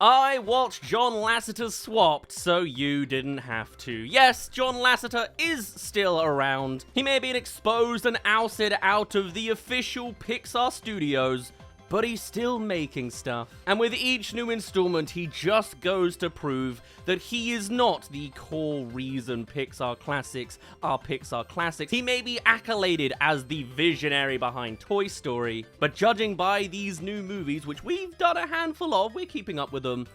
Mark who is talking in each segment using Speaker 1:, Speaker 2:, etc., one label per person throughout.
Speaker 1: I watched John Lasseter Swapped, so you didn't have to. Yes, John Lasseter is still around. He may have been exposed and ousted out of the official Pixar studios, but he's still making stuff. And with each new installment, he just goes to prove that he is not the core reason Pixar classics are Pixar classics. He may be accoladed as the visionary behind Toy Story, but judging by these new movies, which we've done a handful of, we're keeping up with them,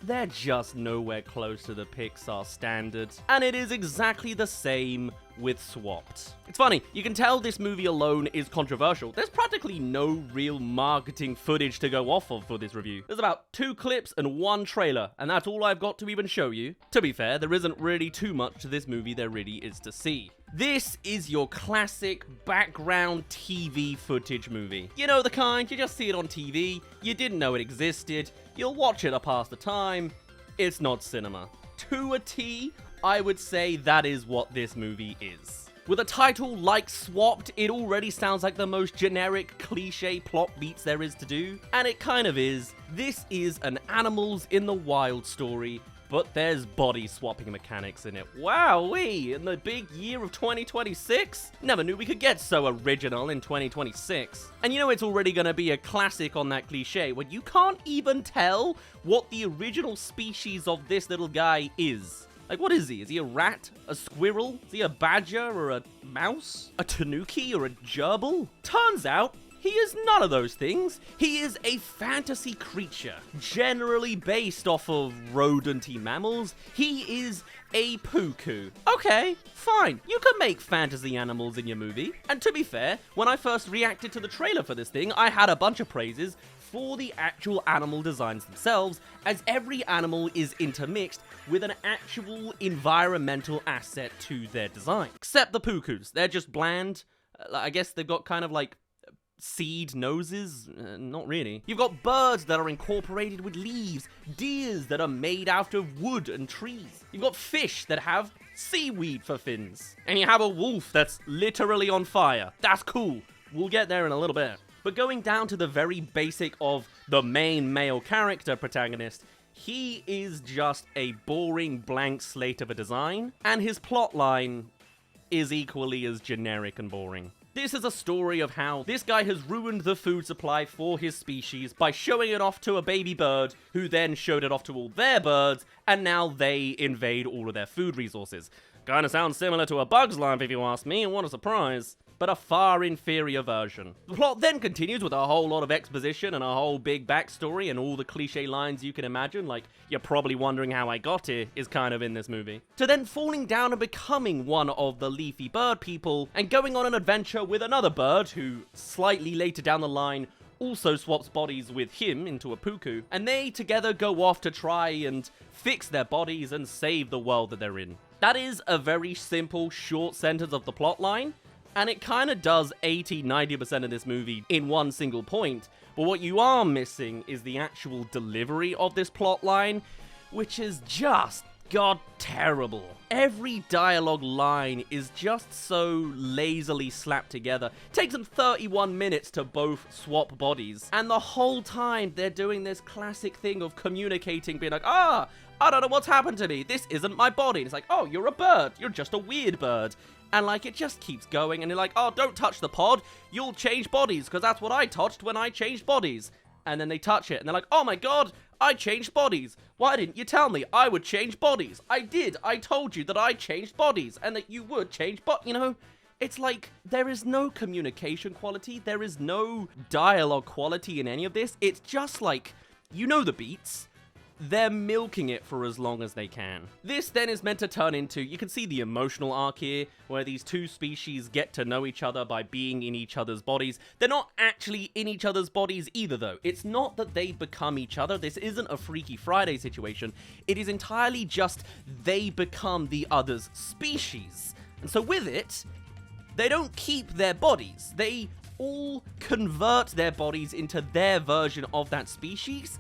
Speaker 1: they're just nowhere close to the Pixar standard. And it is exactly the same with Swapped. It's funny, you can tell this movie alone is controversial. There's practically no real marketing footage to go off of for this review. There's about 2 clips and 1 trailer, and that's all I've got to even show you. To be fair, there isn't really too much to this movie there really is to see. This is your classic background TV footage movie. You know the kind, you just see it on TV, you didn't know it existed, you'll watch it to pass the time. It's not cinema. To a T, I would say that is what this movie is. With a title like Swapped, it already sounds like the most generic, cliche plot beats there is to do, and it kind of is. This is an animals in the wild story, but there's body swapping mechanics in it. Wowee, in the big year of 2026? Never knew we could get so original in 2026. And you know it's already gonna be a classic on that cliche when you can't even tell what the original species of this little guy is. Like, what is he? Is he a rat? A squirrel? Is he a badger or a mouse? A tanuki or a gerbil? Turns out, he is none of those things. He is a fantasy creature, generally based off of rodenty mammals. He is a puku. Okay, fine. You can make fantasy animals in your movie. And to be fair, when I first reacted to the trailer for this thing, I had a bunch of praises for the actual animal designs themselves, as every animal is intermixed with an actual environmental asset to their design. Except the pukus. They're just bland. I guess they've got kind of like seed noses? Not really. You've got birds that are incorporated with leaves, deers that are made out of wood and trees. You've got fish that have seaweed for fins. And you have a wolf that's literally on fire. That's cool. We'll get there in a little bit. But going down to the very basic of the main male character protagonist, he is just a boring blank slate of a design, and his plotline is equally as generic and boring. This is a story of how this guy has ruined the food supply for his species by showing it off to a baby bird, who then showed it off to all their birds, and now they invade all of their food resources. Kinda sounds similar to A Bug's Life if you ask me, and what a surprise. But a far inferior version. The plot then continues with a whole lot of exposition and a whole big backstory and all the cliche lines you can imagine, like "you're probably wondering how I got here" is kind of in this movie. To then falling down and becoming one of the leafy bird people and going on an adventure with another bird who slightly later down the line also swaps bodies with him into a puku, and they together go off to try and fix their bodies and save the world that they're in. That is a very simple, short sentence of the plotline, and it kind of does 80-90% of this movie in one single point. But what you are missing is the actual delivery of this plotline, which is just god terrible. Every dialogue line is just so lazily slapped together. It takes them 31 minutes to both swap bodies, and the whole time they're doing this classic thing of communicating, being like, I don't know what's happened to me, this isn't my body. And it's like, oh, you're a bird, you're just a weird bird. And like, it just keeps going, and you're like, oh, don't touch the pod, you'll change bodies, because that's what I touched when I changed bodies. And then they touch it, and they're like, oh my god, I changed bodies. Why didn't you tell me I would change bodies? I did, I told you that I changed bodies, and that you would change you know? It's like, there is no communication quality, there is no dialogue quality in any of this. It's just like, you know the beats. They're milking it for as long as they can. This then is meant to turn into, you can see the emotional arc here, where these two species get to know each other by being in each other's bodies. They're not actually in each other's bodies either though. It's not that they become each other. This isn't a Freaky Friday situation. It is entirely just they become the other's species. And so with it, they don't keep their bodies. They all convert their bodies into their version of that species.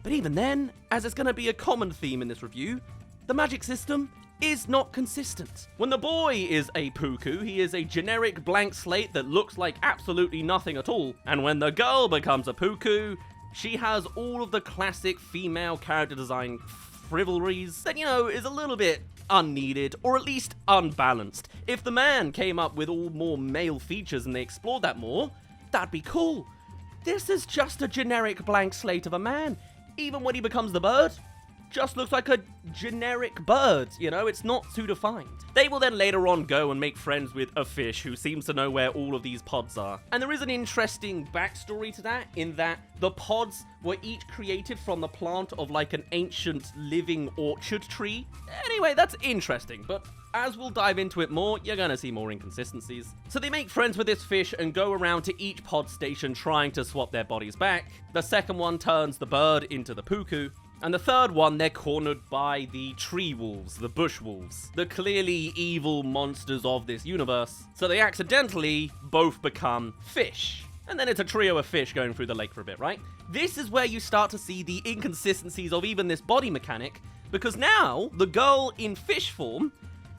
Speaker 1: But even then, as it's going to be a common theme in this review, the magic system is not consistent. When the boy is a puku, he is a generic blank slate that looks like absolutely nothing at all. And when the girl becomes a puku, She has all of the classic female character design frivolries that, is a little bit unneeded, or at least unbalanced. If the man came up with all more male features and they explored that more, that'd be cool. This is just a generic blank slate of a man. Even when he becomes the bird, just looks like a generic bird, it's not too defined. They will then later on go and make friends with a fish who seems to know where all of these pods are. And there is an interesting backstory to that, in that the pods were each created from the plant of like an ancient living orchard tree. Anyway, that's interesting, but as we'll dive into it more, you're gonna see more inconsistencies. So they make friends with this fish and go around to each pod station trying to swap their bodies back. The second one turns the bird into the puku. And the third one, they're cornered by the tree wolves, the bush wolves, the clearly evil monsters of this universe. So they accidentally both become fish. And then it's a trio of fish going through the lake for a bit, right? This is where you start to see the inconsistencies of even this body mechanic, because now the girl in fish form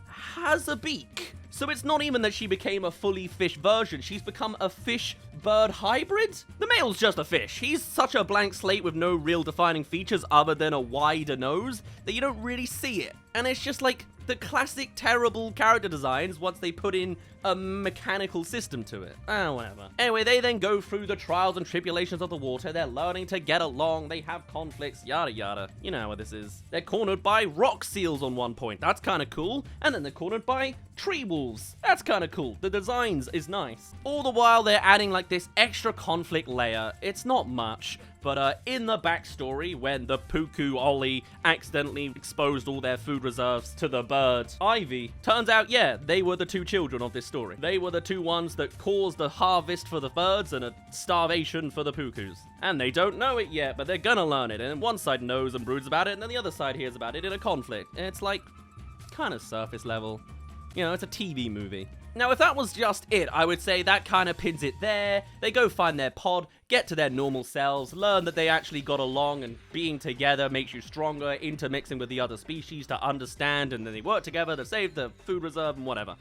Speaker 1: has a beak. So it's not even that she became a fully fish version, she's become a fish-bird hybrid? The male's just a fish. He's such a blank slate with no real defining features other than a wider nose that you don't really see it. And it's just like the classic terrible character designs once they put in a mechanical system to it. Whatever. Anyway, they then go through the trials and tribulations of the water. They're learning to get along. They have conflicts, yada yada. You know what this is. They're cornered by rock seals on one point. That's kind of cool. And then they're cornered by tree wolves. That's kind of cool. The designs is nice. All the while, they're adding like this extra conflict layer. It's not much. But in the backstory, when the Puku Ollie accidentally exposed all their food reserves to the bird Ivy, turns out, yeah, they were the two children of this story. They were the two ones that caused the harvest for the birds and a starvation for the Pukus. And they don't know it yet, but they're gonna learn it. And one side knows and broods about it, and then the other side hears about it in a conflict. It's like, kind of surface level. It's a TV movie. Now, if that was just it, I would say that kind of pins it there. They go find their pod, get to their normal selves, learn that they actually got along, and being together makes you stronger, intermixing with the other species to understand, and then they work together to save the food reserve and whatever.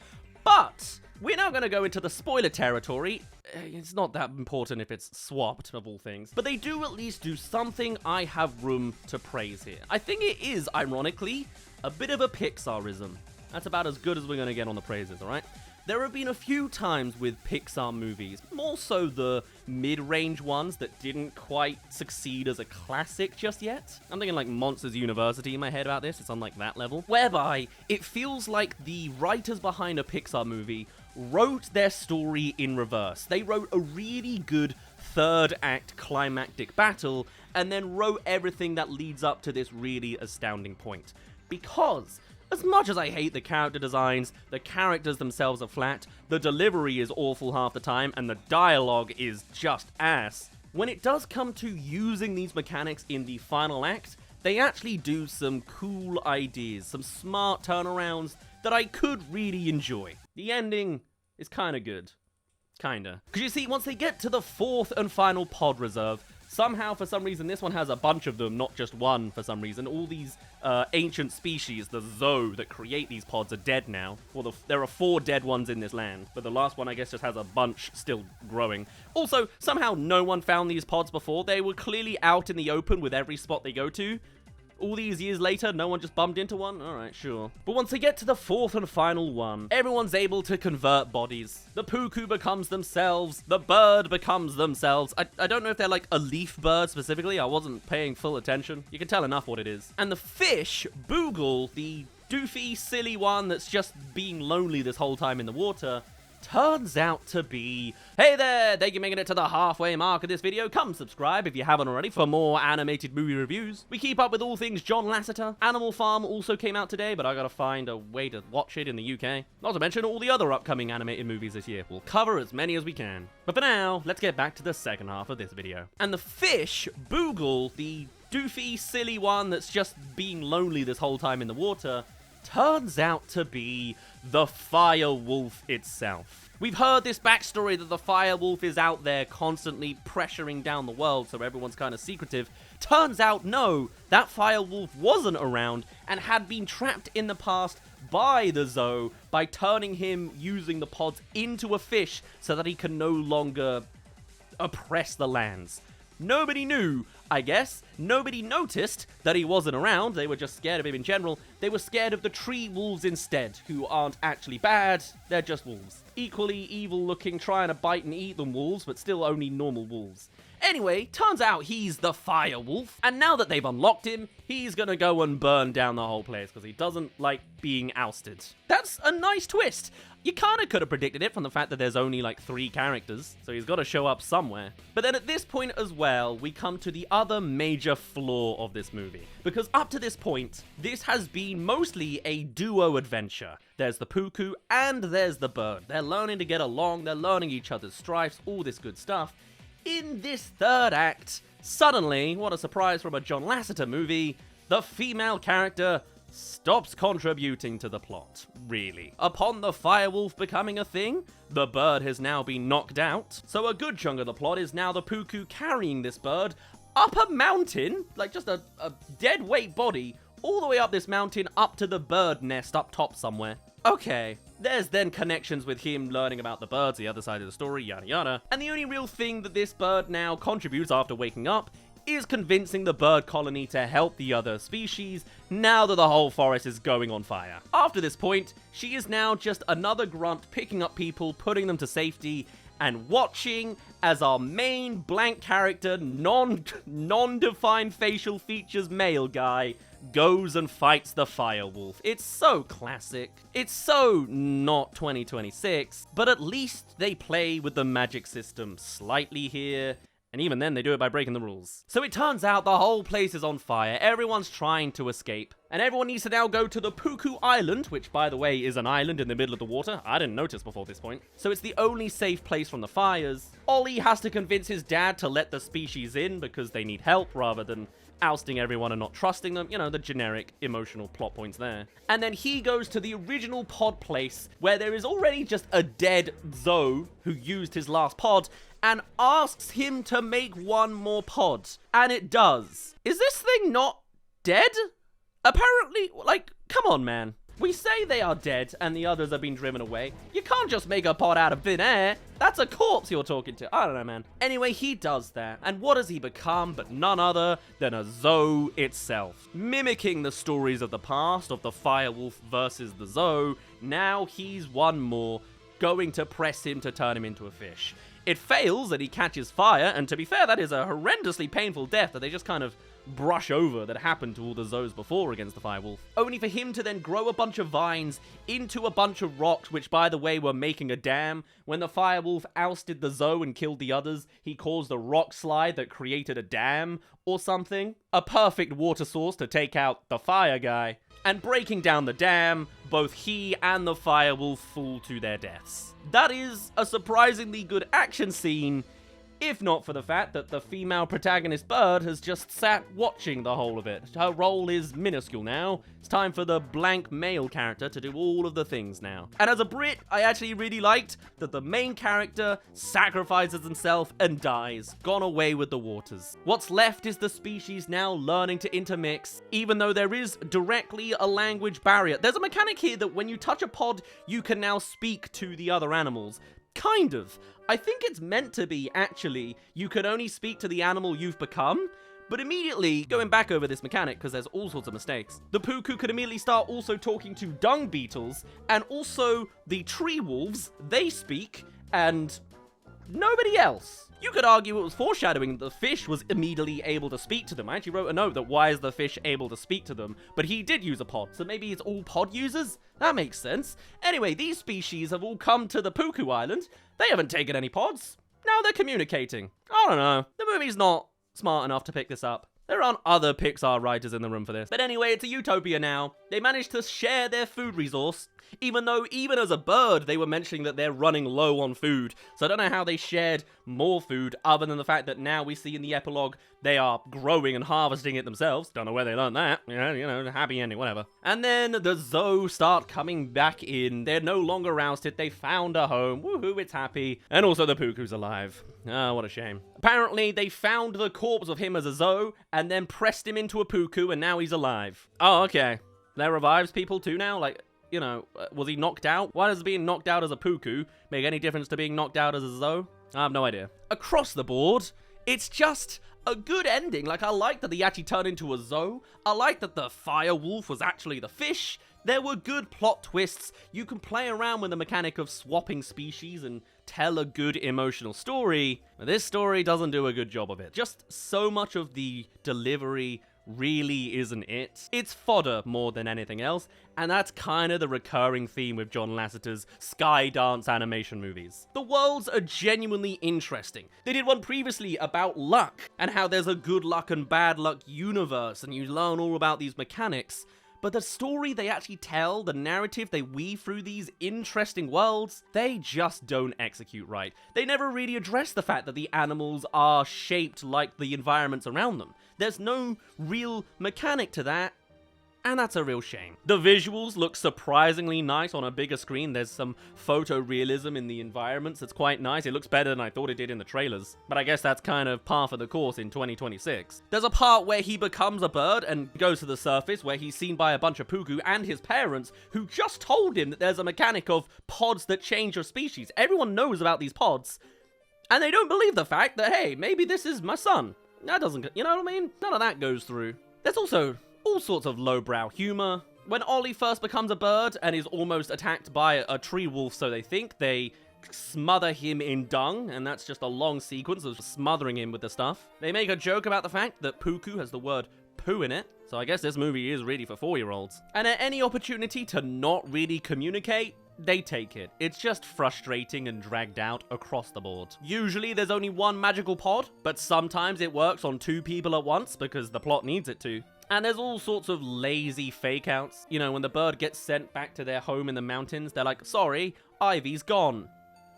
Speaker 1: But we're now going to go into the spoiler territory. It's not that important if it's swapped, of all things. But they do at least do something I have room to praise here. I think it is, ironically, a bit of a Pixarism. That's about as good as we're going to get on the praises, alright? There have been a few times with Pixar movies, more so the mid-range ones that didn't quite succeed as a classic just yet. I'm thinking like Monsters University in my head about this, it's on like that level. Whereby, it feels like the writers behind a Pixar movie wrote their story in reverse. They wrote a really good third act climactic battle, and then wrote everything that leads up to this really astounding point. Because as much as I hate the character designs, the characters themselves are flat, the delivery is awful half the time, and the dialogue is just ass. When it does come to using these mechanics in the final act, they actually do some cool ideas, some smart turnarounds that I could really enjoy. The ending is kinda good. Kinda. Because you see, once they get to the fourth and final pod reserve, somehow, for some reason, this one has a bunch of them, not just one for some reason. All these ancient species, the zoo that create these pods, are dead now. Well, there are 4 dead ones in this land, but the last one, I guess, just has a bunch still growing. Also, somehow no one found these pods before. They were clearly out in the open with every spot they go to. All these years later, no one just bumped into one? Alright, sure. But once they get to the fourth and final one, everyone's able to convert bodies. The Puku becomes themselves, the bird becomes themselves. I don't know if they're like a leaf bird specifically, I wasn't paying full attention. You can tell enough what it is. And the fish, Boogle, the doofy, silly one that's just being lonely this whole time in the water, turns out to be... Hey there! Thank you for making it to the halfway mark of this video. Come subscribe if you haven't already for more animated movie reviews. We keep up with all things John Lasseter. Animal Farm also came out today, but I gotta find a way to watch it in the UK. Not to mention all the other upcoming animated movies this year. We'll cover as many as we can. But for now, let's get back to the second half of this video. And the fish, Boogle, the doofy, silly one that's just being lonely this whole time in the water, turns out to be the fire wolf itself. We've heard this backstory that the fire wolf is out there constantly pressuring down the world, so everyone's kind of secretive. Turns out, no, that fire wolf wasn't around and had been trapped in the past by the zoo by turning him using the pods into a fish so that he can no longer oppress the lands. Nobody knew, I guess. Nobody noticed that he wasn't around. They were just scared of him in general. They were scared of the tree wolves instead, who aren't actually bad. They're just wolves. Equally evil-looking, trying to bite and eat them wolves, but still only normal wolves. Anyway, turns out he's the fire wolf, and now that they've unlocked him, he's gonna go and burn down the whole place, because he doesn't like being ousted. That's a nice twist. You kinda could've predicted it from the fact that there's only like 3 characters, so he's gotta show up somewhere. But then at this point as well, we come to the other major flaw of this movie. Because up to this point, this has been mostly a duo adventure. There's the Puku and there's the bird. They're learning to get along, they're learning each other's strifes, all this good stuff. In this third act, suddenly, what a surprise from a John Lasseter movie, the female character stops contributing to the plot, really. Upon the firewolf becoming a thing, the bird has now been knocked out, so a good chunk of the plot is now the Puku carrying this bird up a mountain, like just a dead weight body, all the way up this mountain up to the bird nest up top somewhere. Okay, there's then connections with him learning about the birds, the other side of the story, yada yada. And the only real thing that this bird now contributes after waking up is convincing the bird colony to help the other species now that the whole forest is going on fire. After this point, she is now just another grunt picking up people, putting them to safety, and watching as our main blank character, non-defined facial features male guy goes and fights the firewolf. It's so classic. It's so not 2026, but at least they play with the magic system slightly here. And even then, they do it by breaking the rules. So it turns out the whole place is on fire, everyone's trying to escape, and everyone needs to now go to the Puku Island, which, by the way, is an island in the middle of the water. I didn't notice before this point. So it's the only safe place from the fires. Ollie has to convince his dad to let the species in because they need help rather than ousting everyone and not trusting them. You know, the generic emotional plot points there. And then he goes to the original pod place where there is already just a dead Zoe who used his last pod, and asks him to make one more pod. And it does. Is this thing not dead? Apparently, like, come on, man. We say they are dead and the others have been driven away. You can't just make a pod out of thin air. That's a corpse you're talking to. I don't know, man. Anyway, he does that. And what does he become but none other than a Zoe itself? Mimicking the stories of the past of the firewolf versus the Zoe, now he's one more, going to press him to turn him into a fish. It fails and he catches fire, and to be fair, that is a horrendously painful death that they just kind of brush over that happened to all the Zoes before against the firewolf. Only for him to then grow a bunch of vines into a bunch of rocks, which, by the way, were making a dam. When the firewolf ousted the Zoe and killed the others, he caused a rock slide that created a dam or something. A perfect water source to take out the fire guy. And breaking down the dam, both he and the firewolf fall to their deaths. That is a surprisingly good action scene, if not for the fact that the female protagonist bird has just sat watching the whole of it. Her role is minuscule now. It's time for the blank male character to do all of the things now. And as a Brit, I actually really liked that the main character sacrifices himself and dies, gone away with the waters. What's left is the species now learning to intermix, even though there is directly a language barrier. There's a mechanic here that when you touch a pod, you can now speak to the other animals. Kind of. I think it's meant to be, actually, you could only speak to the animal you've become, but immediately, going back over this mechanic, because there's all sorts of mistakes, the Puku could immediately start also talking to dung beetles, and also the tree wolves, they speak, and nobody else. You could argue it was foreshadowing that the fish was immediately able to speak to them. I actually wrote a note that why is the fish able to speak to them, but he did use a pod, so maybe it's all pod users? That makes sense. Anyway, these species have all come to the Puku Island. They haven't taken any pods. Now they're communicating. I don't know. The movie's not smart enough to pick this up. There aren't other Pixar writers in the room for this. But anyway, it's a utopia now. They managed to share their food resource, even though even as a bird, they were mentioning that they're running low on food. So I don't know how they shared more food other than the fact that now we see in the epilogue they are growing and harvesting it themselves. Don't know where they learned that. You know, happy ending, whatever. And then the Zoe start coming back in. They're no longer ousted. They found a home. Woohoo, it's happy. And also the Puku's alive. Ah, what a shame. Apparently, they found the corpse of him as a Zoe and then pressed him into a Puku and now he's alive. Oh, okay. That revives people too now? Like, you know, was he knocked out? Why does being knocked out as a Puku make any difference to being knocked out as a Zoe? I have no idea. Across the board, it's just a good ending. Like, I like that he actually turned into a zoo. I like that the fire wolf was actually the fish. There were good plot twists. You can play around with the mechanic of swapping species and tell a good emotional story. But this story doesn't do a good job of it. Just so much of the delivery really isn't it. It's fodder more than anything else, and that's kind of the recurring theme with John Lasseter's Skydance Animation movies. The worlds are genuinely interesting. They did one previously about luck, and how there's a good luck and bad luck universe, and you learn all about these mechanics. But the story they actually tell, the narrative they weave through these interesting worlds, they just don't execute right. They never really address the fact that the animals are shaped like the environments around them. There's no real mechanic to that, and that's a real shame. The visuals look surprisingly nice on a bigger screen. There's some photorealism in the environments that's quite nice. It looks better than I thought it did in the trailers. But I guess that's kind of par for the course in 2026. There's a part where he becomes a bird and goes to the surface, where he's seen by a bunch of puku and his parents, who just told him that there's a mechanic of pods that change your species. Everyone knows about these pods, and they don't believe the fact that, hey, maybe this is my son. That doesn't, you know what I mean? None of that goes through. There's also all sorts of lowbrow humor. When Ollie first becomes a bird and is almost attacked by a tree wolf, so they smother him in dung, and that's just a long sequence of smothering him with the stuff. They make a joke about the fact that Puku has the word poo in it, so I guess this movie is really for 4-year-olds. And at any opportunity to not really communicate, they take it. It's just frustrating and dragged out across the board. Usually there's only one magical pod, but sometimes it works on 2 people at once because the plot needs it to. And there's all sorts of lazy fake-outs. You know, when the bird gets sent back to their home in the mountains, they're like, sorry, Ivy's gone.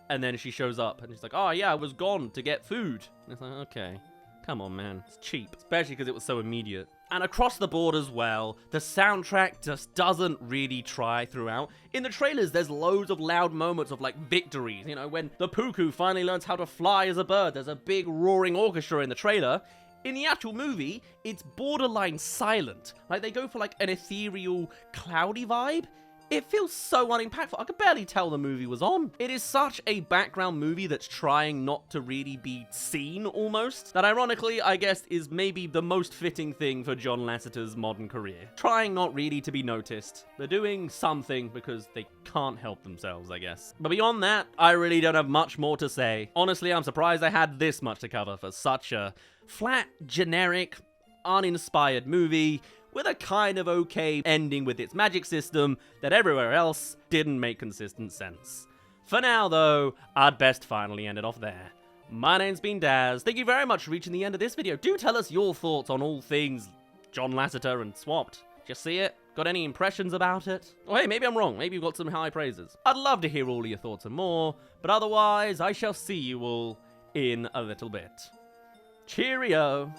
Speaker 1: And then she shows up, and she's like, oh yeah, I was gone to get food. And it's like, okay, come on, man. It's cheap, especially because it was so immediate. And across the board as well, the soundtrack just doesn't really try throughout. In the trailers, there's loads of loud moments of, like, victories. You know, when the Puku finally learns how to fly as a bird, there's a big roaring orchestra in the trailer. In the actual movie, it's borderline silent. Like, they go for, like, an ethereal, cloudy vibe. It feels so unimpactful. I could barely tell the movie was on. It is such a background movie that's trying not to really be seen, almost. That ironically, I guess, is maybe the most fitting thing for John Lasseter's modern career. Trying not really to be noticed. They're doing something because they can't help themselves, I guess. But beyond that, I really don't have much more to say. Honestly, I'm surprised I had this much to cover for such a flat, generic, uninspired movie with a kind of okay ending with its magic system that everywhere else didn't make consistent sense. For now, though, I'd best finally end it off there. My name's been Daz. Thank you very much for reaching the end of this video. Do tell us your thoughts on all things John Lasseter and Swapped. Did you see it? Got any impressions about it? Oh hey, maybe I'm wrong. Maybe you've got some high praises. I'd love to hear all of your thoughts and more, but otherwise, I shall see you all in a little bit. Cheerio!